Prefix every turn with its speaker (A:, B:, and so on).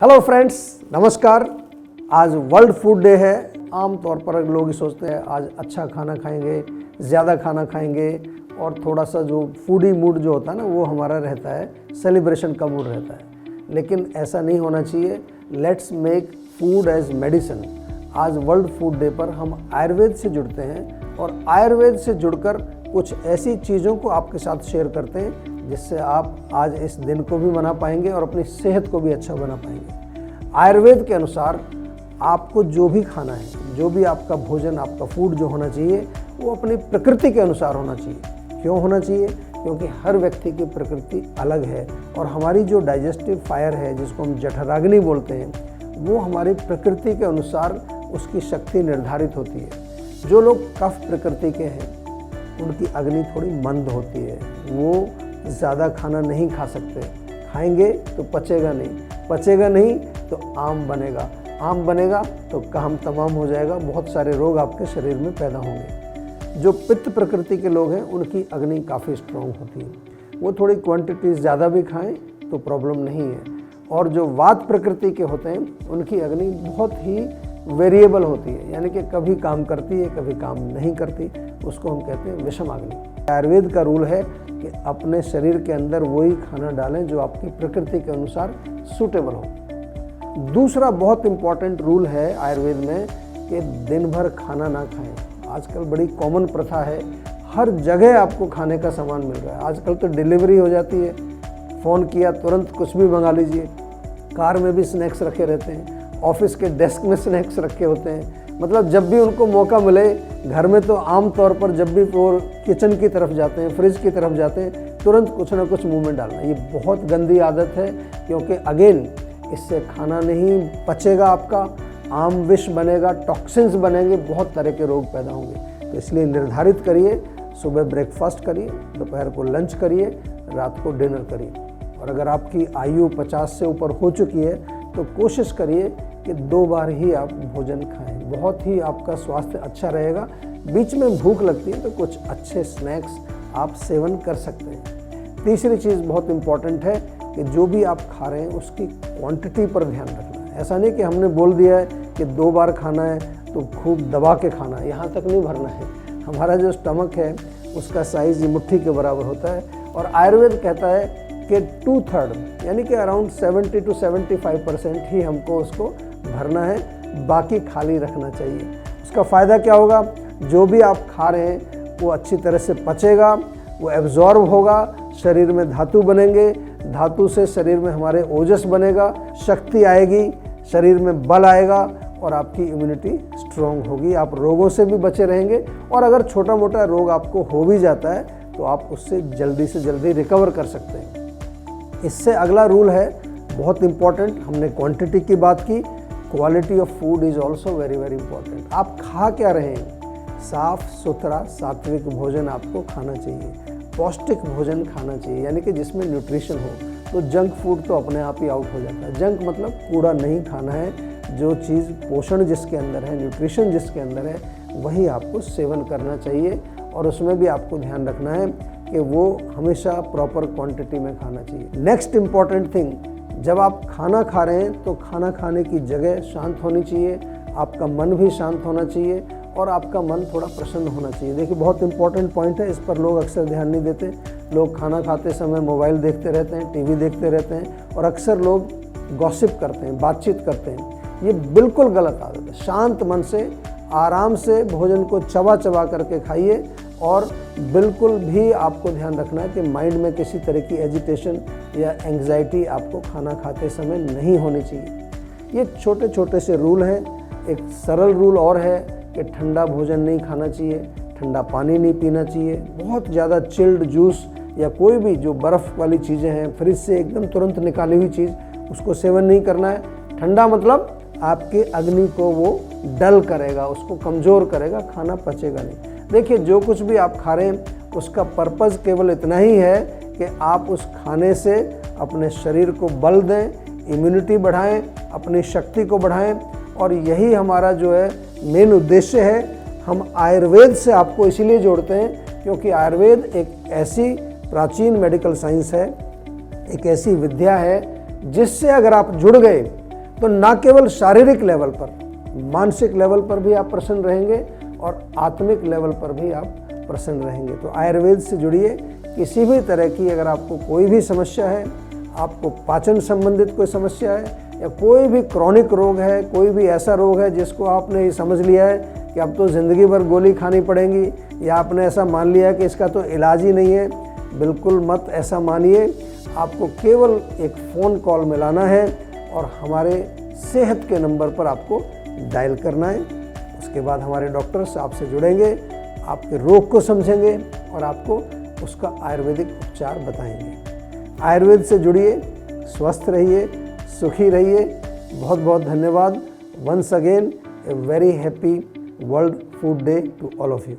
A: Hello friends, नमस्कार। आज world food day है। आम तौर पर लोग ही सोचते हैं आज अच्छा खाना खाएंगे, ज़्यादा खाना खाएंगे और थोड़ा सा जो फूडी मूड जो होता है ना वो हमारा रहता है, सेलिब्रेशन का मूड रहता है। लेकिन ऐसा नहीं होना चाहिए। Let's make food as medicine. आज वर्ल्ड फूड डे पर हम आयुर्वेद से जुड़ते हैं और आयुर्वेद से जुड़कर कुछ ऐसी चीज़ों को आपके साथ शेयर करते हैं जिससे आप आज इस दिन को भी मना पाएंगे और अपनी सेहत को भी अच्छा बना पाएंगे। आयुर्वेद के अनुसार आपको जो भी खाना है, जो भी आपका भोजन, आपका फूड जो होना चाहिए वो अपनी प्रकृति के अनुसार होना चाहिए। क्यों होना चाहिए? क्योंकि हर व्यक्ति की प्रकृति अलग है और हमारी जो डाइजेस्टिव फायर है, जिसको हम जठराग्नि बोलते हैं, वो हमारी प्रकृति के अनुसार उसकी शक्ति निर्धारित होती है। जो लोग कफ प्रकृति के हैं उनकी अग्नि थोड़ी मंद होती है, वो ज़्यादा खाना नहीं खा सकते। खाएंगे तो पचेगा नहीं तो आम बनेगा तो काम तमाम हो जाएगा। बहुत सारे रोग आपके शरीर में पैदा होंगे। जो पित्त प्रकृति के लोग हैं उनकी अग्नि काफ़ी स्ट्रॉन्ग होती है, वो थोड़ी क्वांटिटी ज़्यादा भी खाएं तो प्रॉब्लम नहीं है। और जो वात प्रकृति के होते हैं उनकी अग्नि बहुत ही वेरिएबल होती है, यानी कि कभी काम करती है, कभी काम नहीं करती। उसको हम कहते हैं विषम अग्नि। आयुर्वेद का रूल है कि अपने शरीर के अंदर वही खाना डालें जो आपकी प्रकृति के अनुसार सूटेबल हो। दूसरा बहुत इम्पॉर्टेंट रूल है आयुर्वेद में कि दिन भर खाना ना खाएं। आजकल बड़ी कॉमन प्रथा है, हर जगह आपको खाने का सामान मिल रहा है। आजकल तो डिलीवरी हो जाती है, फ़ोन किया तुरंत कुछ भी मंगा लीजिए। कार में भी स्नैक्स रखे रहते हैं, ऑफिस के डेस्क में स्नैक्स रखे होते हैं। मतलब जब भी उनको मौका मिले, घर में तो आम तौर पर जब भी वो किचन की तरफ जाते हैं, फ्रिज की तरफ जाते हैं, तुरंत कुछ ना कुछ मुंह में डालना। ये बहुत गंदी आदत है, क्योंकि अगेन इससे खाना नहीं पचेगा, आपका आम विष बनेगा, टॉक्सिन्स बनेंगे, बहुत तरह के रोग पैदा होंगे। तो इसलिए निर्धारित करिए, सुबह ब्रेकफास्ट करिए, दोपहर को लंच करिए, रात को डिनर करिए। और अगर आपकी आयु 50 से ऊपर हो चुकी है तो कोशिश करिए कि 2 बार ही आप भोजन खाएं। बहुत ही आपका स्वास्थ्य अच्छा रहेगा। बीच में भूख लगती है तो कुछ अच्छे स्नैक्स आप सेवन कर सकते हैं। तीसरी चीज़ बहुत इम्पॉर्टेंट है कि जो भी आप खा रहे हैं उसकी क्वांटिटी पर ध्यान रखना है। ऐसा नहीं कि हमने बोल दिया है कि 2 बार खाना है तो खूब दबा के खाना है, यहाँ तक नहीं भरना है। हमारा जो स्टमक है उसका साइज़ मुट्ठी के बराबर होता है और आयुर्वेद कहता है कि 2/3 यानी कि अराउंड 70 to 75% ही हमको उसको भरना है, बाकी खाली रखना चाहिए। उसका फ़ायदा क्या होगा? जो भी आप खा रहे हैं वो अच्छी तरह से पचेगा, वो एब्जॉर्ब होगा, शरीर में धातु बनेंगे, धातु से शरीर में हमारे ओजस बनेगा, शक्ति आएगी, शरीर में बल आएगा और आपकी इम्यूनिटी स्ट्रॉन्ग होगी। आप रोगों से भी बचे रहेंगे और अगर छोटा मोटा रोग आपको हो भी जाता है तो आप उससे जल्दी से जल्दी रिकवर कर सकते हैं। इससे अगला रूल है बहुत इम्पॉर्टेंट। हमने क्वांटिटी की बात की, quality of food is also very very important. आप खा क्या रहे हैं? साफ सुथरा सात्विक भोजन आपको खाना चाहिए, पौष्टिक भोजन खाना चाहिए, यानी कि जिसमें न्यूट्रिशन हो। तो जंक फूड तो अपने आप ही आउट हो जाता है। जंक मतलब कूड़ा नहीं खाना है। जो चीज़ पोषण जिसके अंदर है, न्यूट्रिशन जिसके अंदर है, वही आपको सेवन करना चाहिए। और उसमें भी आपको ध्यान रखना है कि वो हमेशा प्रॉपर क्वांटिटी में खाना चाहिए। नेक्स्ट इम्पॉर्टेंट थिंग, जब आप खाना खा रहे हैं तो खाना खाने की जगह शांत होनी चाहिए, आपका मन भी शांत होना चाहिए और आपका मन थोड़ा प्रसन्न होना चाहिए। देखिए बहुत इंपॉर्टेंट पॉइंट है, इस पर लोग अक्सर ध्यान नहीं देते। लोग खाना खाते समय मोबाइल देखते रहते हैं, टीवी देखते रहते हैं और अक्सर लोग गॉसिप करते हैं, बातचीत करते हैं। ये बिल्कुल गलत आदत है। शांत मन से आराम से भोजन को चबा चबा करके खाइए और बिल्कुल भी आपको ध्यान रखना है कि माइंड में किसी तरह की एजिटेशन या एंग्जाइटी आपको खाना खाते समय नहीं होनी चाहिए। ये छोटे छोटे से रूल हैं। एक सरल रूल और है कि ठंडा भोजन नहीं खाना चाहिए, ठंडा पानी नहीं पीना चाहिए, बहुत ज़्यादा चिल्ड जूस या कोई भी जो बर्फ़ वाली चीज़ें हैं, फ्रिज से एकदम तुरंत निकाली हुई चीज़, उसको सेवन नहीं करना है। ठंडा मतलब आपकी अग्नि को वो डल करेगा, उसको कमज़ोर करेगा, खाना पचेगा नहीं। देखिए जो कुछ भी आप खा रहे हैं उसका पर्पज़ केवल इतना ही है कि आप उस खाने से अपने शरीर को बल दें, इम्यूनिटी बढ़ाएं, अपनी शक्ति को बढ़ाएं। और यही हमारा जो है मेन उद्देश्य है। हम आयुर्वेद से आपको इसीलिए जोड़ते हैं क्योंकि आयुर्वेद एक ऐसी प्राचीन मेडिकल साइंस है, एक ऐसी विद्या है जिससे अगर आप जुड़ गए तो ना केवल शारीरिक लेवल पर, मानसिक लेवल पर भी आप प्रसन्न रहेंगे और आत्मिक लेवल पर भी आप प्रसन्न रहेंगे। तो आयुर्वेद से जुड़िए। किसी भी तरह की अगर आपको कोई भी समस्या है, आपको पाचन संबंधित कोई समस्या है या कोई भी क्रॉनिक रोग है, कोई भी ऐसा रोग है जिसको आपने ये समझ लिया है कि अब तो ज़िंदगी भर गोली खानी पड़ेगी, या आपने ऐसा मान लिया कि इसका तो इलाज ही नहीं है, बिल्कुल मत ऐसा मानिए। आपको केवल एक फ़ोन कॉल मिलाना है और हमारे सेहत के नंबर पर आपको डायल करना है। उसके बाद हमारे डॉक्टर्स आपसे जुड़ेंगे, आपके रोग को समझेंगे और आपको उसका आयुर्वेदिक उपचार बताएंगे। आयुर्वेद से जुड़िए, स्वस्थ रहिए, सुखी रहिए। बहुत बहुत धन्यवाद। Once again a very happy world food day to all of you.